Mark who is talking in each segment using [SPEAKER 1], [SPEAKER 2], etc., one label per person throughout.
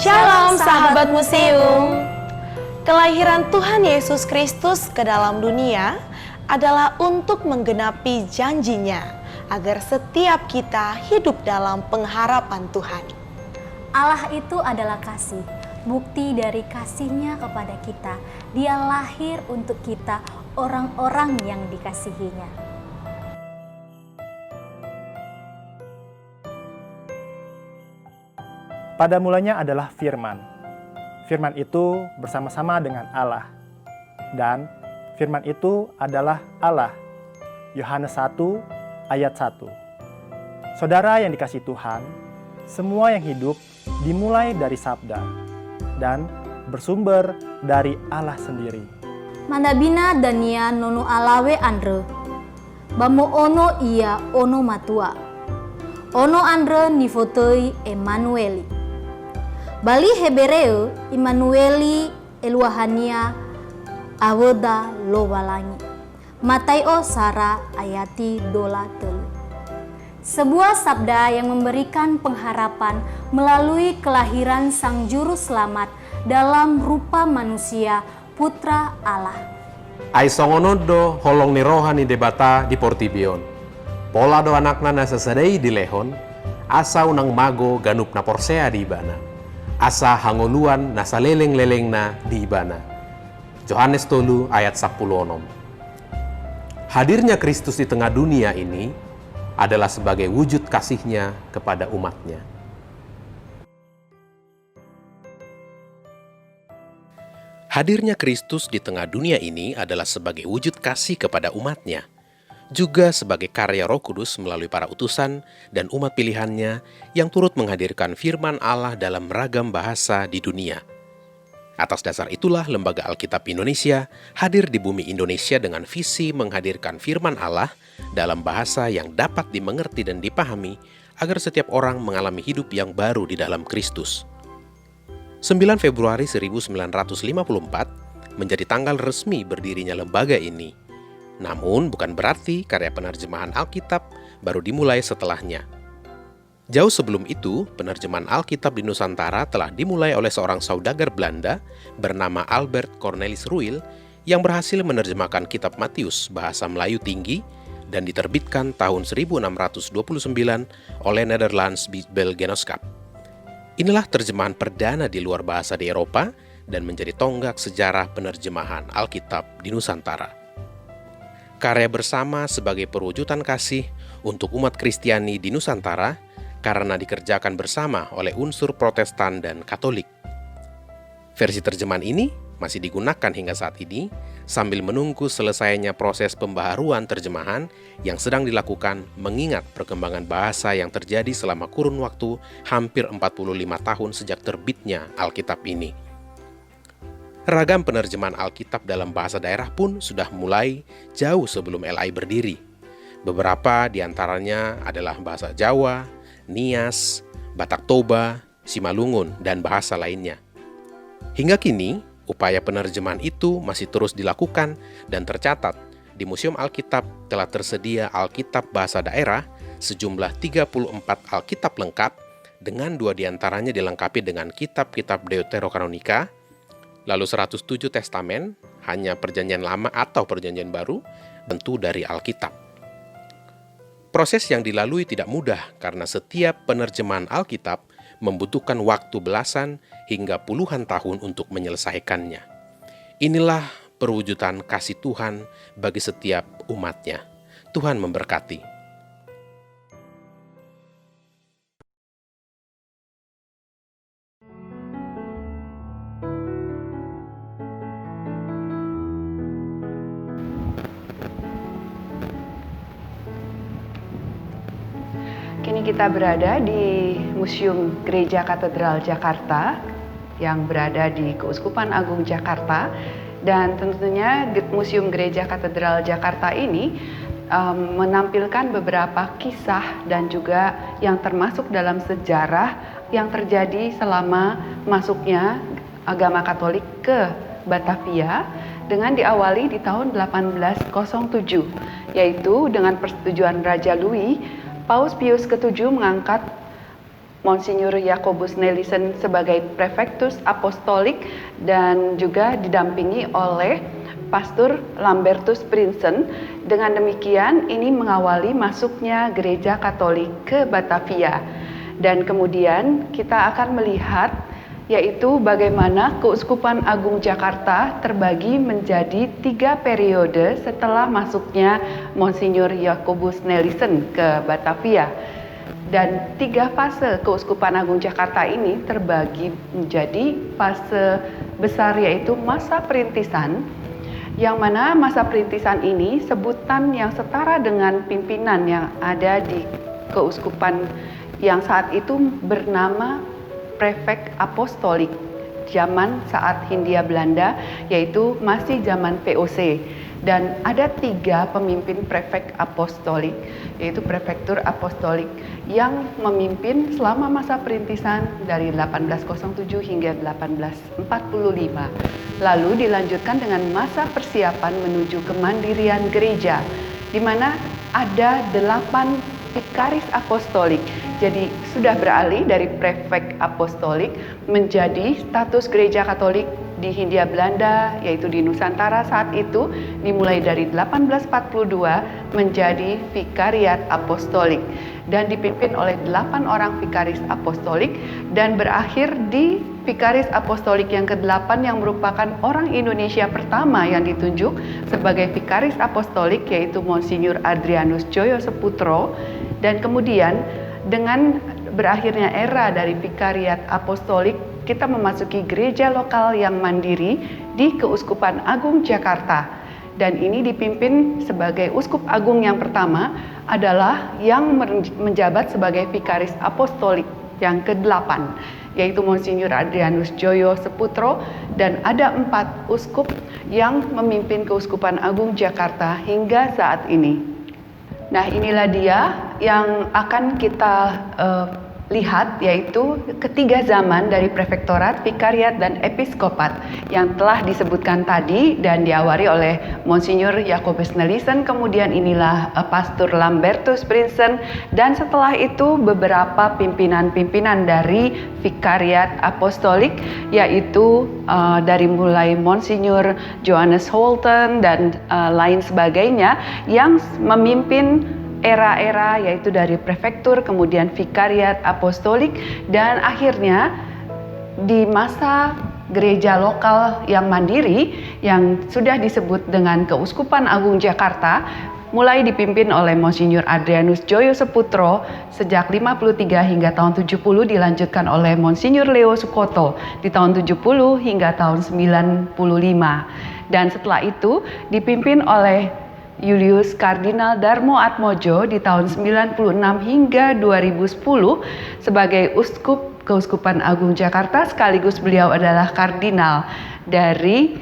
[SPEAKER 1] Shalom sahabat museum. Kelahiran Tuhan Yesus Kristus ke dalam dunia adalah untuk menggenapi janjinya agar setiap kita hidup dalam pengharapan Tuhan.
[SPEAKER 2] Allah itu adalah kasih. Bukti dari kasih-Nya kepada kita, Dia lahir untuk kita, orang-orang yang dikasihinya.
[SPEAKER 3] Pada mulanya adalah Firman. Firman itu bersama-sama dengan Allah. Dan Firman itu adalah Allah. Yohanes 1 ayat 1. Saudara yang dikasihi Tuhan, semua yang hidup dimulai dari sabda dan bersumber dari Allah sendiri.
[SPEAKER 2] Mandabina dania nono alawe andre. Bamo ono ia ono matua. Ono andre nifotoi Emanueli. Bali Hebereo Immanueli Eluahania Awoda Lowalangi. Mataio Sara ayati dola telu. Sebuah sabda yang memberikan pengharapan melalui kelahiran Sang Juru Selamat dalam rupa manusia, Putra Allah.
[SPEAKER 4] Ai songonodo holong ni rohani debata di Portibion. Pola do anakna na sasadai di Lehon, asa unang mago ganup na porsea di Ibana. Asa hangoluan na saleleng-leleng na di Ibana. Yohanes 3 ayat 10. Hadirnya Kristus di tengah dunia ini adalah sebagai wujud kasih-Nya kepada umat-Nya.
[SPEAKER 5] Hadirnya Kristus di tengah dunia ini adalah sebagai wujud kasih kepada umat-Nya, juga sebagai karya Roh Kudus melalui para utusan dan umat pilihan-Nya yang turut menghadirkan firman Allah dalam ragam bahasa di dunia. Atas dasar itulah Lembaga Alkitab Indonesia hadir di bumi Indonesia dengan visi menghadirkan firman Allah dalam bahasa yang dapat dimengerti dan dipahami agar setiap orang mengalami hidup yang baru di dalam Kristus. 9 Februari 1954 menjadi tanggal resmi berdirinya lembaga ini. Namun bukan berarti karya penerjemahan Alkitab baru dimulai setelahnya. Jauh sebelum itu, penerjemahan Alkitab di Nusantara telah dimulai oleh seorang saudagar Belanda bernama Albert Cornelis Ruil yang berhasil menerjemahkan kitab Matius bahasa Melayu tinggi dan diterbitkan tahun 1629 oleh Netherlands Bijbel Genootschap. Inilah terjemahan perdana di luar bahasa di Eropa dan menjadi tonggak sejarah penerjemahan Alkitab di Nusantara. Karya bersama sebagai perwujudan kasih untuk umat Kristiani di Nusantara karena dikerjakan bersama oleh unsur Protestan dan Katolik. Versi terjemahan ini masih digunakan hingga saat ini sambil menunggu selesainya proses pembaharuan terjemahan yang sedang dilakukan mengingat perkembangan bahasa yang terjadi selama kurun waktu hampir 45 tahun sejak terbitnya Alkitab ini. Ragam penerjemahan Alkitab dalam bahasa daerah pun sudah mulai jauh sebelum LAI berdiri. Beberapa di antaranya adalah bahasa Jawa, Nias, Batak Toba, Simalungun, dan bahasa lainnya. Hingga kini, upaya penerjemahan itu masih terus dilakukan dan tercatat di Museum Alkitab telah tersedia Alkitab bahasa daerah sejumlah 34 Alkitab lengkap dengan 2 diantaranya dilengkapi dengan kitab-kitab Deuterokanonika, lalu 107 testamen, hanya perjanjian lama atau perjanjian baru, tentu dari Alkitab. Proses yang dilalui tidak mudah karena setiap penerjemahan Alkitab membutuhkan waktu belasan hingga puluhan tahun untuk menyelesaikannya. Inilah perwujudan kasih Tuhan bagi setiap umat-Nya. Tuhan memberkati.
[SPEAKER 6] Kini kita berada di Museum Gereja Katedral Jakarta yang berada di Keuskupan Agung Jakarta, dan tentunya Museum Gereja Katedral Jakarta ini menampilkan beberapa kisah dan juga yang termasuk dalam sejarah yang terjadi selama masuknya agama Katolik ke Batavia dengan diawali di tahun 1807, yaitu dengan persetujuan Raja Louis, Paus Pius ke-7 mengangkat Monsinyur Jacobus Nelison sebagai Prefektus Apostolik dan juga didampingi oleh Pastor Lambertus Prinsen. Dengan demikian ini mengawali masuknya gereja Katolik ke Batavia. Dan kemudian kita akan melihat yaitu bagaimana Keuskupan Agung Jakarta terbagi menjadi 3 periode setelah masuknya Monsinyur Jacobus Nelison ke Batavia. Dan 3 fase Keuskupan Agung Jakarta ini terbagi menjadi fase besar yaitu masa perintisan, yang mana masa perintisan ini sebutan yang setara dengan pimpinan yang ada di Keuskupan yang saat itu bernama Prefek Apostolik zaman saat Hindia Belanda, yaitu masih zaman VOC. Dan ada 3 pemimpin prefek apostolik, yaitu prefektur apostolik yang memimpin selama masa perintisan dari 1807 hingga 1845. Lalu dilanjutkan dengan masa persiapan menuju kemandirian gereja, di mana ada 8 vikaris apostolik. Jadi sudah beralih dari prefek apostolik menjadi status gereja Katolik di Hindia Belanda, yaitu di Nusantara saat itu, dimulai dari 1842 menjadi vikariat apostolik dan dipimpin oleh 8 orang vikaris apostolik dan berakhir di vikaris apostolik yang ke-8 yang merupakan orang Indonesia pertama yang ditunjuk sebagai vikaris apostolik, yaitu Monsinyur Adrianus Joyo Seputro. Dan kemudian dengan berakhirnya era dari vikariat apostolik, kita memasuki gereja lokal yang mandiri di Keuskupan Agung Jakarta. Dan ini dipimpin sebagai uskup agung yang pertama adalah yang menjabat sebagai vikaris apostolik yang ke-8, yaitu Monsinyur Adrianus Joyo Seputro, dan ada 4 uskup yang memimpin Keuskupan Agung Jakarta hingga saat ini. Nah, inilah dia yang akan kita lihat, yaitu ketiga zaman dari prefektorat, vikariat, dan episkopat yang telah disebutkan tadi dan diawali oleh Monsinyur Jacobus Nelison. Kemudian inilah Pastor Lambertus Prinsen, dan setelah itu beberapa pimpinan-pimpinan dari vikariat apostolik, yaitu dari mulai Monsinyur Johannes Holten dan lain sebagainya yang memimpin era-era, yaitu dari prefektur, kemudian vikariat apostolik, dan akhirnya di masa gereja lokal yang mandiri yang sudah disebut dengan Keuskupan Agung Jakarta, mulai dipimpin oleh Monsinyur Adrianus Joyo Seputro sejak 53 hingga tahun 70, dilanjutkan oleh Monsinyur Leo Sukoto di tahun 70 hingga tahun 95. Dan setelah itu dipimpin oleh Julius Kardinal Darmo Atmojo di tahun 96 hingga 2010 sebagai uskup Keuskupan Agung Jakarta, sekaligus beliau adalah kardinal dari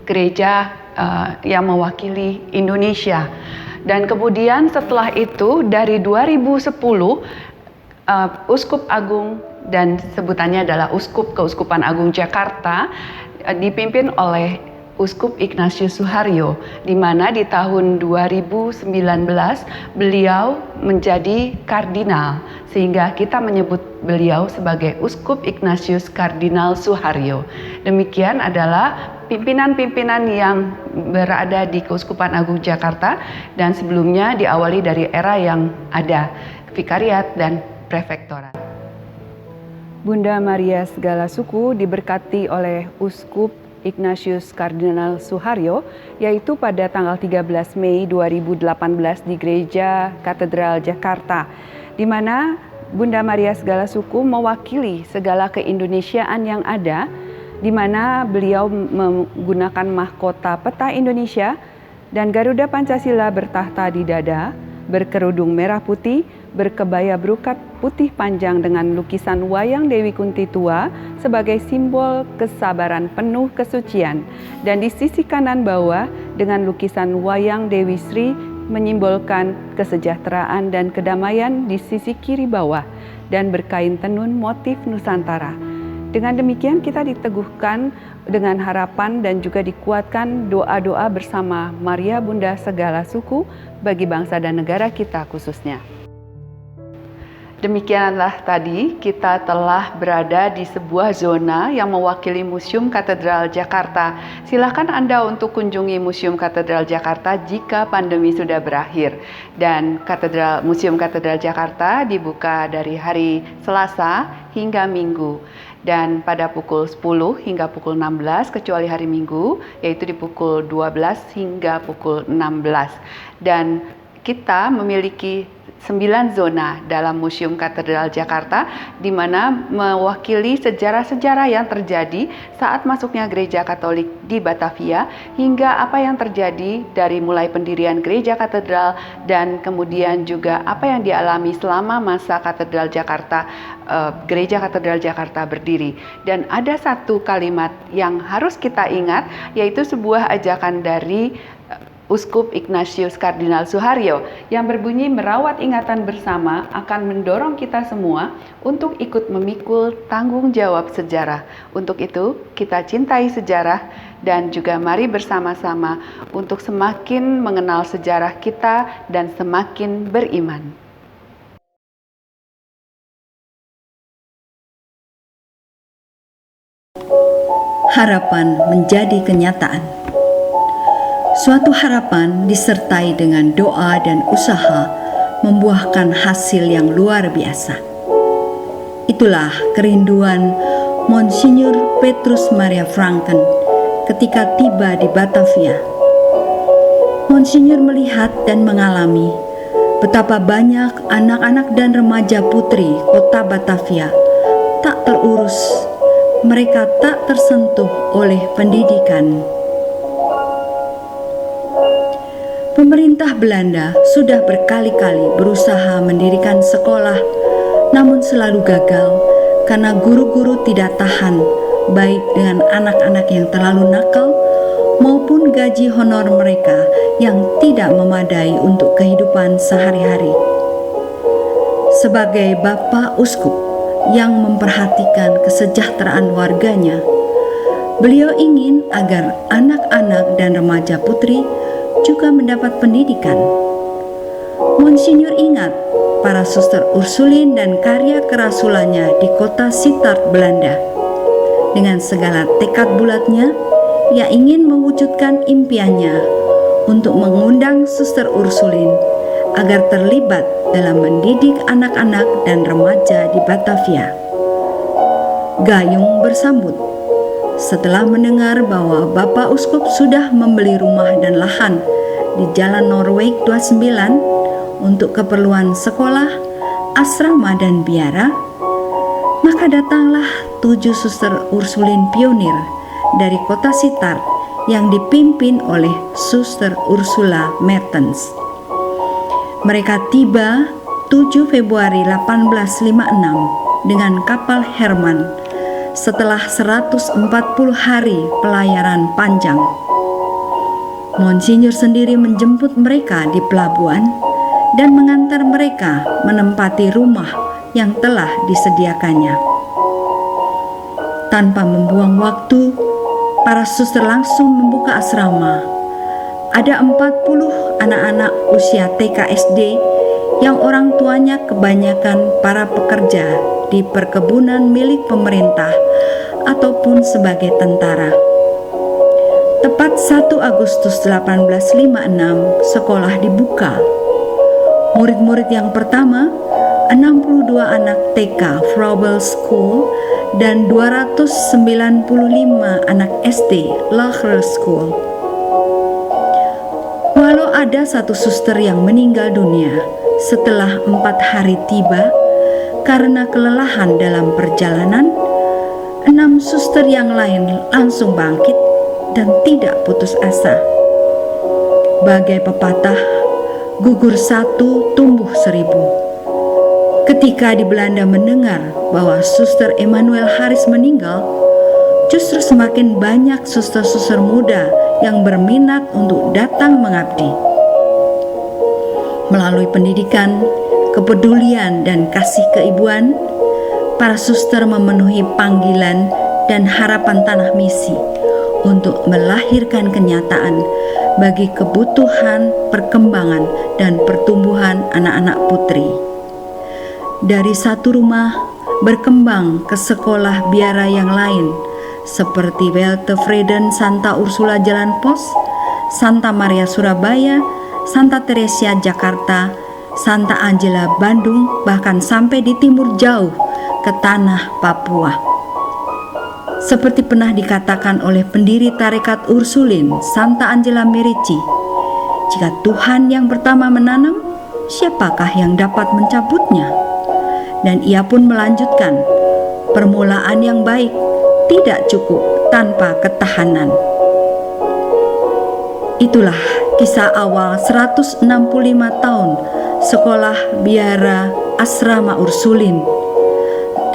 [SPEAKER 6] gereja yang mewakili Indonesia. Dan kemudian setelah itu dari 2010 uskup agung, dan sebutannya adalah uskup Keuskupan Agung Jakarta, dipimpin oleh Uskup Ignatius Suharyo, di mana di tahun 2019 beliau menjadi kardinal, sehingga kita menyebut beliau sebagai Uskup Ignatius Kardinal Suharyo. Demikian adalah pimpinan-pimpinan yang berada di Keuskupan Agung Jakarta, dan sebelumnya diawali dari era yang ada vikariat dan prefektorat.
[SPEAKER 7] Bunda Maria Segala Suku diberkati oleh Uskup Ignatius Kardinal Suharyo, yaitu pada tanggal 13 Mei 2018 di Gereja Katedral Jakarta, di mana Bunda Maria Segala Suku mewakili segala keindonesiaan yang ada, di mana beliau menggunakan mahkota peta Indonesia dan Garuda Pancasila bertahta di dada, berkerudung merah putih, berkebaya brokat putih panjang dengan lukisan wayang Dewi Kunti Tua sebagai simbol kesabaran penuh kesucian, dan di sisi kanan bawah dengan lukisan wayang Dewi Sri menyimbolkan kesejahteraan dan kedamaian di sisi kiri bawah, dan berkain tenun motif Nusantara. Dengan demikian kita diteguhkan dengan harapan dan juga dikuatkan doa-doa bersama Maria Bunda Segala Suku bagi bangsa dan negara kita khususnya.
[SPEAKER 6] Demikianlah tadi kita telah berada di sebuah zona yang mewakili Museum Katedral Jakarta. Silakan Anda untuk kunjungi Museum Katedral Jakarta jika pandemi sudah berakhir. Dan Museum Katedral Jakarta dibuka dari hari Selasa hingga Minggu. Dan pada pukul 10 hingga pukul 16 kecuali hari Minggu, yaitu di pukul 12 hingga pukul 16. Dan kita memiliki 9 zona dalam Museum Katedral Jakarta, di mana mewakili sejarah-sejarah yang terjadi saat masuknya gereja Katolik di Batavia, hingga apa yang terjadi dari mulai pendirian gereja katedral dan kemudian juga apa yang dialami selama masa Katedral Jakarta, gereja Katedral Jakarta berdiri. Dan ada satu kalimat yang harus kita ingat, yaitu sebuah ajakan dari Uskup Ignatius Kardinal Suharyo yang berbunyi, merawat ingatan bersama akan mendorong kita semua untuk ikut memikul tanggung jawab sejarah. Untuk itu, kita cintai sejarah dan juga mari bersama-sama untuk semakin mengenal sejarah kita dan semakin beriman.
[SPEAKER 8] Harapan menjadi kenyataan. Suatu harapan disertai dengan doa dan usaha membuahkan hasil yang luar biasa. Itulah kerinduan Monsinyur Petrus Maria Franken ketika tiba di Batavia. Monsinyur melihat dan mengalami betapa banyak anak-anak dan remaja putri kota Batavia tak terurus, mereka tak tersentuh oleh pendidikan. Pemerintah Belanda sudah berkali-kali berusaha mendirikan sekolah, namun selalu gagal karena guru-guru tidak tahan baik dengan anak-anak yang terlalu nakal maupun gaji honor mereka yang tidak memadai untuk kehidupan sehari-hari. Sebagai Bapak Uskup yang memperhatikan kesejahteraan warganya, beliau ingin agar anak-anak dan remaja putri juga mendapat pendidikan. Monsinyur ingat para suster Ursulin dan karya kerasulannya di kota Sittard, Belanda. Dengan segala tekad bulatnya, ia ingin mewujudkan impiannya untuk mengundang suster Ursulin agar terlibat dalam mendidik anak-anak dan remaja di Batavia. Gayung bersambut setelah mendengar bahwa Bapak Uskup sudah membeli rumah dan lahan di Jalan Norweg 29 untuk keperluan sekolah, asrama dan biara, maka datanglah 7 suster Ursulin pionir dari kota Sittard yang dipimpin oleh Suster Ursula Mertens. Mereka tiba 7 Februari 1856 dengan kapal Herman setelah 140 hari pelayaran panjang. Monsinyur sendiri menjemput mereka di pelabuhan dan mengantar mereka menempati rumah yang telah disediakannya. Tanpa membuang waktu, para suster langsung membuka asrama. Ada 40 anak-anak usia TK SD yang orang tuanya kebanyakan para pekerja di perkebunan milik pemerintah ataupun sebagai tentara. Tepat 1 Agustus 1856, sekolah dibuka. Murid-murid yang pertama, 62 anak TK Froebel School dan 295 anak SD Lacher School. Walau ada 1 suster yang meninggal dunia setelah 4 hari tiba karena kelelahan dalam perjalanan, 6 suster yang lain langsung bangkit dan tidak putus asa. Bagai pepatah, gugur 1 tumbuh 1000. Ketika di Belanda mendengar bahwa Suster Emanuel Haris meninggal, justru semakin banyak suster-suster muda yang berminat untuk datang mengabdi. Melalui pendidikan, kepedulian, dan kasih keibuan, para suster memenuhi panggilan dan harapan tanah misi untuk melahirkan kenyataan bagi kebutuhan perkembangan dan pertumbuhan anak-anak putri. Dari satu rumah berkembang ke sekolah biara yang lain, seperti Welte Vreden Santa Ursula Jalan Pos, Santa Maria Surabaya, Santa Teresia Jakarta, Santa Angela Bandung, bahkan sampai di timur jauh ke tanah Papua. Seperti pernah dikatakan oleh pendiri tarekat Ursulin, Santa Angela Merici, jika Tuhan yang pertama menanam, siapakah yang dapat mencabutnya? Dan ia pun melanjutkan, permulaan yang baik tidak cukup tanpa ketahanan. Itulah kisah awal 165 tahun sekolah biara asrama Ursulin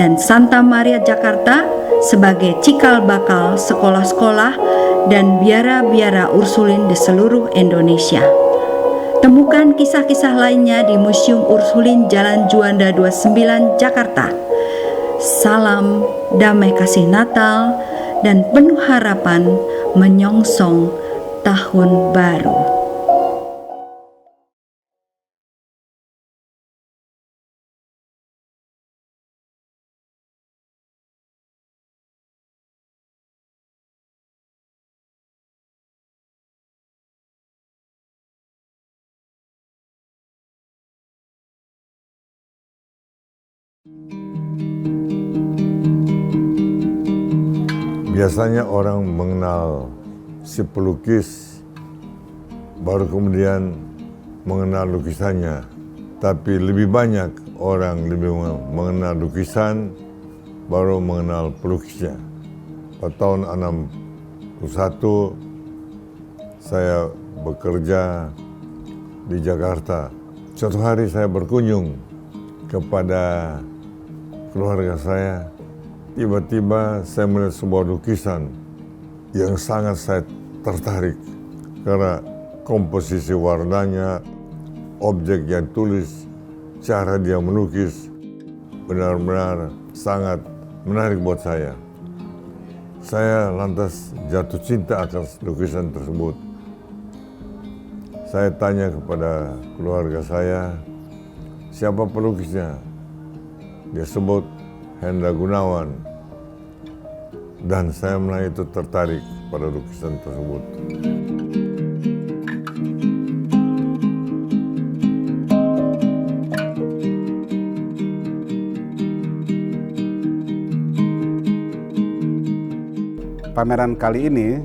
[SPEAKER 8] dan Santa Maria Jakarta sebagai cikal bakal sekolah-sekolah dan biara-biara Ursulin di seluruh Indonesia. Temukan kisah-kisah lainnya di Museum Ursulin Jalan Juanda 29 Jakarta. Salam damai kasih Natal dan penuh harapan menyongsong tahun baru.
[SPEAKER 9] Biasanya orang mengenal si pelukis, baru kemudian mengenal lukisannya. Tapi lebih banyak orang lebih mengenal lukisan, baru mengenal pelukisnya. Pada tahun 61, saya bekerja di Jakarta. Suatu hari saya berkunjung kepada keluarga saya. Tiba-tiba saya melihat sebuah lukisan yang sangat saya tertarik karena komposisi warnanya, objek yang tulis, cara dia melukis benar-benar sangat menarik buat saya. Saya lantas jatuh cinta atas lukisan tersebut. Saya tanya kepada keluarga saya, siapa pelukisnya? Dia sebut Hendra Gunawan. Dan saya mulai itu tertarik pada lukisan tersebut.
[SPEAKER 10] Pameran kali ini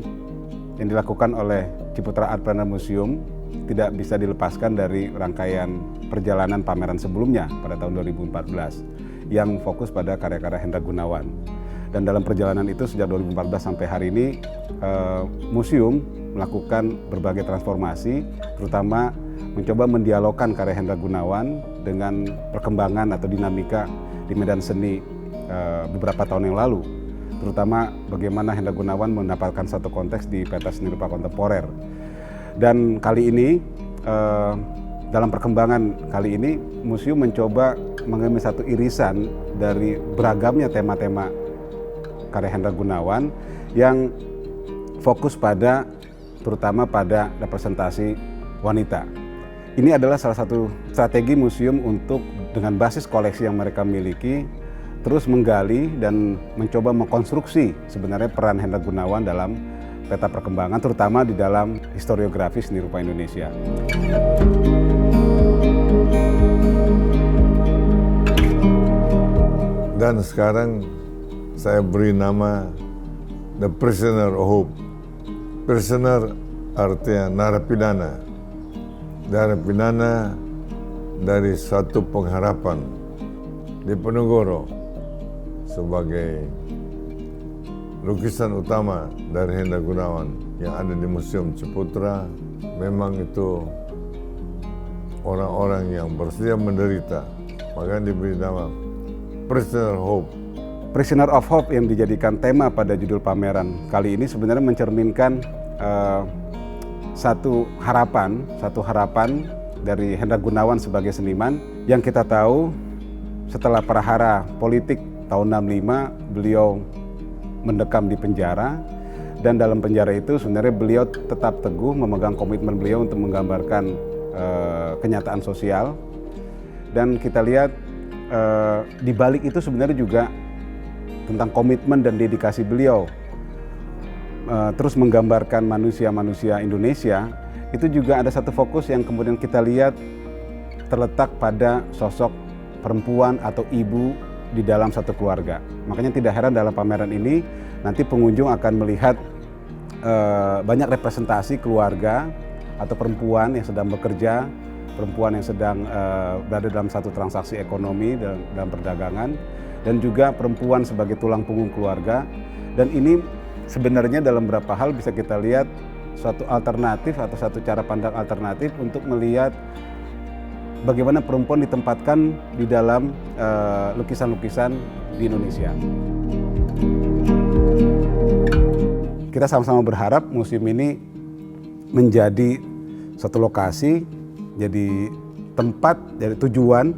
[SPEAKER 10] yang dilakukan oleh Ciputra Art Planner Museum tidak bisa dilepaskan dari rangkaian perjalanan pameran sebelumnya pada tahun 2014 yang fokus pada karya-karya Hendra Gunawan. Dan dalam perjalanan itu sejak 2014 sampai hari ini, museum melakukan berbagai transformasi, terutama mencoba mendialogkan karya Hendra Gunawan dengan perkembangan atau dinamika di medan seni beberapa tahun yang lalu. Terutama bagaimana Hendra Gunawan mendapatkan satu konteks di pentas seni rupa kontemporer. Dan kali ini, dalam perkembangan kali ini, museum mencoba mengambil satu irisan dari beragamnya tema-tema karya Hendra Gunawan yang fokus pada terutama pada representasi wanita. Ini adalah salah satu strategi museum untuk dengan basis koleksi yang mereka miliki terus menggali dan mencoba mengkonstruksi sebenarnya peran Hendra Gunawan dalam peta perkembangan terutama di dalam historiografi seni rupa Indonesia.
[SPEAKER 9] Dan sekarang saya beri nama The Prisoner of Hope. Prisoner artinya narapidana. Narapidana dari satu pengharapan di Penogoro sebagai lukisan utama dari Hendra Gunawan yang ada di Museum Ciputra. Memang itu orang-orang yang bersedia menderita, maka diberi nama Prisoner of Hope.
[SPEAKER 10] Prisoner of Hope yang dijadikan tema pada judul pameran kali ini sebenarnya mencerminkan satu harapan dari Hendra Gunawan sebagai seniman yang kita tahu setelah prahara politik tahun 65 beliau mendekam di penjara dan dalam penjara itu sebenarnya beliau tetap teguh memegang komitmen beliau untuk menggambarkan kenyataan sosial dan kita lihat di balik itu sebenarnya juga tentang komitmen dan dedikasi beliau terus menggambarkan manusia-manusia Indonesia. Itu juga ada satu fokus yang kemudian kita lihat terletak pada sosok perempuan atau ibu di dalam satu keluarga. Makanya tidak heran dalam pameran ini nanti pengunjung akan melihat banyak representasi keluarga atau perempuan yang sedang bekerja, perempuan yang sedang berada dalam satu transaksi ekonomi dalam perdagangan, dan juga perempuan sebagai tulang punggung keluarga. Dan ini sebenarnya dalam beberapa hal bisa kita lihat suatu alternatif atau satu cara pandang alternatif untuk melihat bagaimana perempuan ditempatkan di dalam lukisan-lukisan di Indonesia. Kita sama-sama berharap museum ini menjadi satu lokasi, jadi tempat, jadi tujuan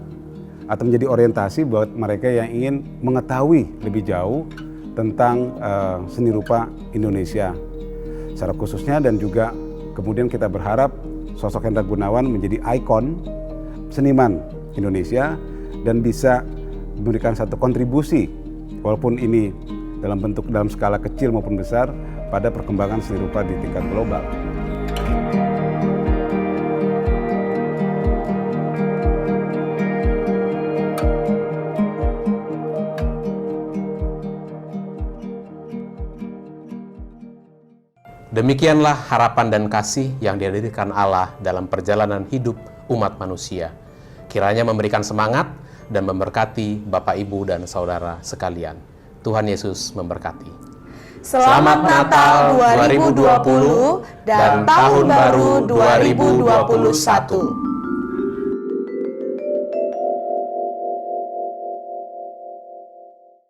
[SPEAKER 10] atau menjadi orientasi buat mereka yang ingin mengetahui lebih jauh tentang seni rupa Indonesia secara khususnya, dan juga kemudian kita berharap sosok Hendra Gunawan menjadi ikon seniman Indonesia dan bisa memberikan satu kontribusi walaupun ini dalam skala kecil maupun besar pada perkembangan seni rupa di tingkat global.
[SPEAKER 4] Demikianlah harapan dan kasih yang dihadirkan Allah dalam perjalanan hidup umat manusia. Kiranya memberikan semangat dan memberkati Bapak, Ibu, dan Saudara sekalian. Tuhan Yesus memberkati.
[SPEAKER 1] Selamat Natal 2020 dan Tahun Baru 2021.